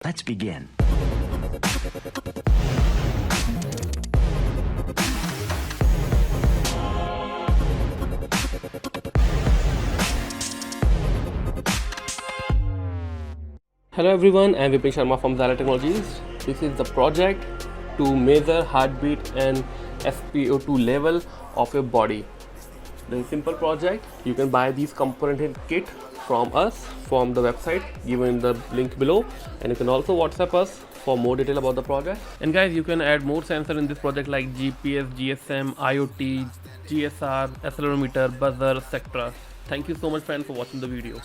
Let's begin. Hello everyone, I'm 𝗫𝗶𝗟𝗶 from Xilir Technologies. This is the project to measure heartbeat and SpO2 level of your body. It's a simple project. You can buy these component kit from us from the website given in the link below, and you can also WhatsApp us for more detail about the project. And guys, you can add more sensor in this project like GPS, GSM, IoT, GSR, accelerometer, buzzer, etc. Thank you so much friends for watching the video.